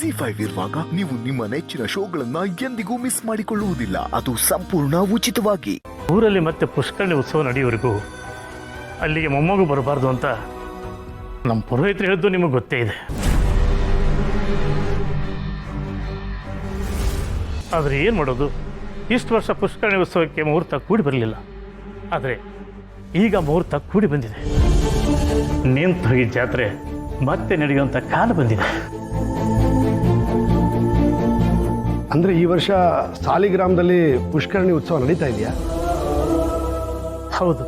ZEE5 ಇರುವಾಗ ನೀವು ನಿಮ್ಮ ನೆಚ್ಚಿನ ಶೋಗಳನ್ನ ಎಂದಿಗೂ ಮಿಸ್ ಮಾಡಿಕೊಳ್ಳುವುದಿಲ್ಲ. ಅದು ಸಂಪೂರ್ಣ ಉಚಿತವಾಗಿ. ಊರಲ್ಲಿ ಮತ್ತೆ ಪುಷ್ಕರಣಿ ಉತ್ಸವ ನಡೆಯುವವರೆಗೂ ಅಲ್ಲಿಗೆ ಮೊಮ್ಮಗು ಬರಬಾರ್ದು ಅಂತ ನಮ್ಮ ಪುರೋಹಿತರು ಹೇಳಿದ್ದು ನಿಮಗೆ ಗೊತ್ತೇ ಇದೆ. ಆದರೆ ಏನು ಮಾಡೋದು, ಇಷ್ಟು ವರ್ಷ ಪುಷ್ಕರಣಿ ಉತ್ಸವಕ್ಕೆ ಮುಹೂರ್ತ ಕೂಡಿ ಬರಲಿಲ್ಲ. ಆದರೆ ಈಗ ಮುಹೂರ್ತ ಕೂಡಿ ಬಂದಿದೆ. ನಿಂತು ಹೋಗಿ ಜಾತ್ರೆ ಮತ್ತೆ ನಡೆಯುವಂಥ ಕಾಲ ಬಂದಿದೆ. ಅಂದರೆ ಈ ವರ್ಷ ಸಾಲಿಗ್ರಾಮದಲ್ಲಿ ಪುಷ್ಕರಣಿ ಉತ್ಸವ ನಡೀತಾ ಇದೆಯಾ? ಹೌದು.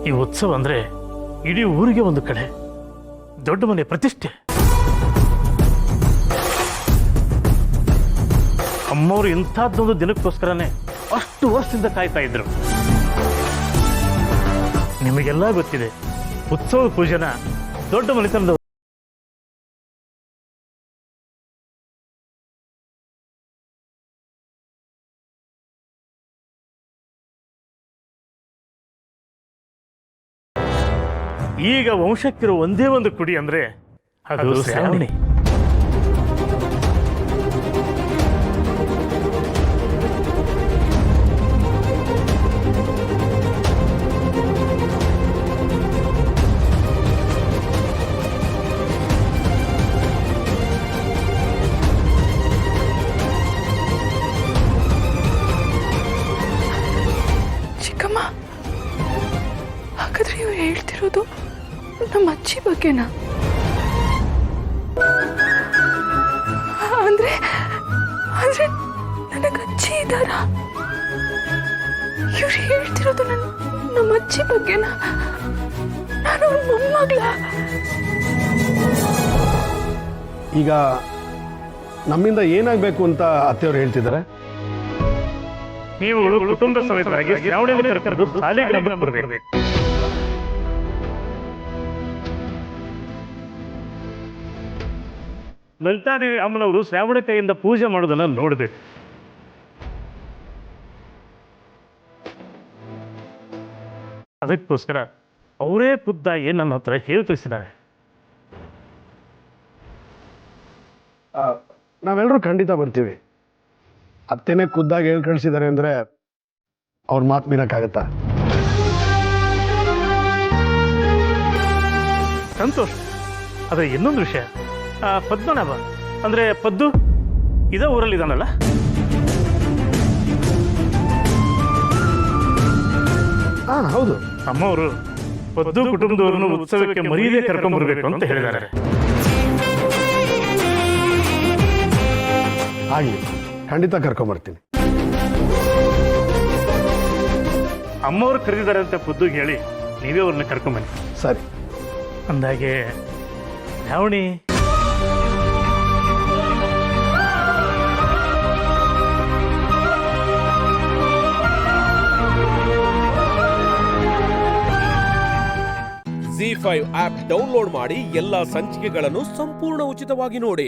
ಈ ಉತ್ಸವ ಅಂದರೆ ಇಡೀ ಊರಿಗೆ ಒಂದು ಕಡೆ ದೊಡ್ಡ ಮನೆ ಪ್ರತಿಷ್ಠೆ. ಅಮ್ಮವರು ಇಂಥದ್ದೊಂದು ದಿನಕ್ಕೋಸ್ಕರನೇ ಅಷ್ಟು ವರ್ಷದಿಂದ ಕಾಯ್ತಾ ಇದ್ರು. ನಿಮಗೆಲ್ಲ ಗೊತ್ತಿದೆ, ಉತ್ಸವದ ಪೂಜೆನ ದೊಡ್ಡ ಮನೆತನದ ಈಗ ವಂಶಕ್ಕಿರೋ ಒಂದೇ ಒಂದು ಕುಡಿ ಅಂದ್ರೆ ಅದು ಶ್ರಾವಣಿ. ಚಿಕ್ಕಮ್ಮ, ಹಾಗಾದ್ರೆ ಇವ್ರು ಹೇಳ್ತಿರೋದು ನಮ್ಮ ಅಜ್ಜಿ ಬಗ್ಗೆನಾ? ಅಂದ್ರೆ ಅಂದ್ರೆ ನನಗೆ ಅಜ್ಜಿ ಇದ್ದಾರ? ಇವ್ರು ಹೇಳ್ತಿರೋದು ನಮ್ಮ ಅಜ್ಜಿ ಬಗ್ಗೆನಾ? ನಾನು ಅವ್ರ ಮೊಮ್ಮಗಳ? ಈಗ ನಮ್ಮಿಂದ ಏನಾಗಬೇಕು ಅಂತ ಅತ್ತೆಯವರು ಹೇಳ್ತಿದ್ದಾರೆ. ನೀವು ಕುಟುಂಬ ಸಮೇತರಾಗಿ ಶ್ರಾವಣಿಯಲ್ಲಿ ಕರ್ಕೊಂಡು ಸಾಲಿಗ್ರಾಮ ಬರಬೇಕು. ಲಲಿತಾದೇವಿ ಅಮ್ಮನವರು ಶ್ರಾವಣ ಕೈಯಿಂದ ಪೂಜೆ ಮಾಡೋದನ್ನ ನೋಡಬೇಕು. ಅದಕ್ಕೋಸ್ಕರ ಅವರೇ ಖುದ್ದಾಗಿ ನನ್ನ ಹತ್ರ ಹೇಳಿ ತಿಳಿಸಿದ್ದಾರೆ. ನಾವೆಲ್ಲರೂ ಖಂಡಿತ ಬರ್ತೀವಿ. ಅತ್ತೆನೇ ಖುದ್ದಾಗಿ ಹೇಳಿ ಕಳಿಸಿದ್ದಾರೆ ಅಂದರೆ ಅವ್ರ ಮಾತು ಮೀರಕ್ಕಾಗತ್ತಾ? ಸಂತೋಷ. ಆದರೆ ಇನ್ನೊಂದು ವಿಷಯ, ಪದ್ಮನಾಭ ಅಂದ್ರೆ ಪದ್ದು ಇದೇ ಊರಲ್ಲಿ ಇದಾನಲ್ಲ? ಹೌದು. ಅಮ್ಮವರು ಪದ್ದು ಕುಟುಂಬದವರನ್ನು ಉತ್ಸವಕ್ಕೆ ಮರೀದೇ ಕರ್ಕೊಂಡ್ಬರ್ಬೇಕು ಅಂತ ಹೇಳಿದ್ದಾರೆ. ಆಗಲಿ, ಖಂಡಿತ ಕರ್ಕೊಂಬರ್ತೀನಿ. ಅಮ್ಮವ್ರು ಕರೆದಿದ್ದಾರೆ ಅಂತ ಪದ್ದುಗೆ ಹೇಳಿ ನೀವೇ ಅವ್ರನ್ನ ಕರ್ಕೊಂಬನ್ನಿ. ಸರಿ. ಅಂದಾಗೆ ಶ್ರಾವಣಿ ZEE5 ಆಪ್ ಡೌನ್ಲೋಡ್ ಮಾಡಿ ಎಲ್ಲಾ ಸಂಚಿಕೆಗಳನ್ನು ಸಂಪೂರ್ಣ ಉಚಿತವಾಗಿ ನೋಡಿ.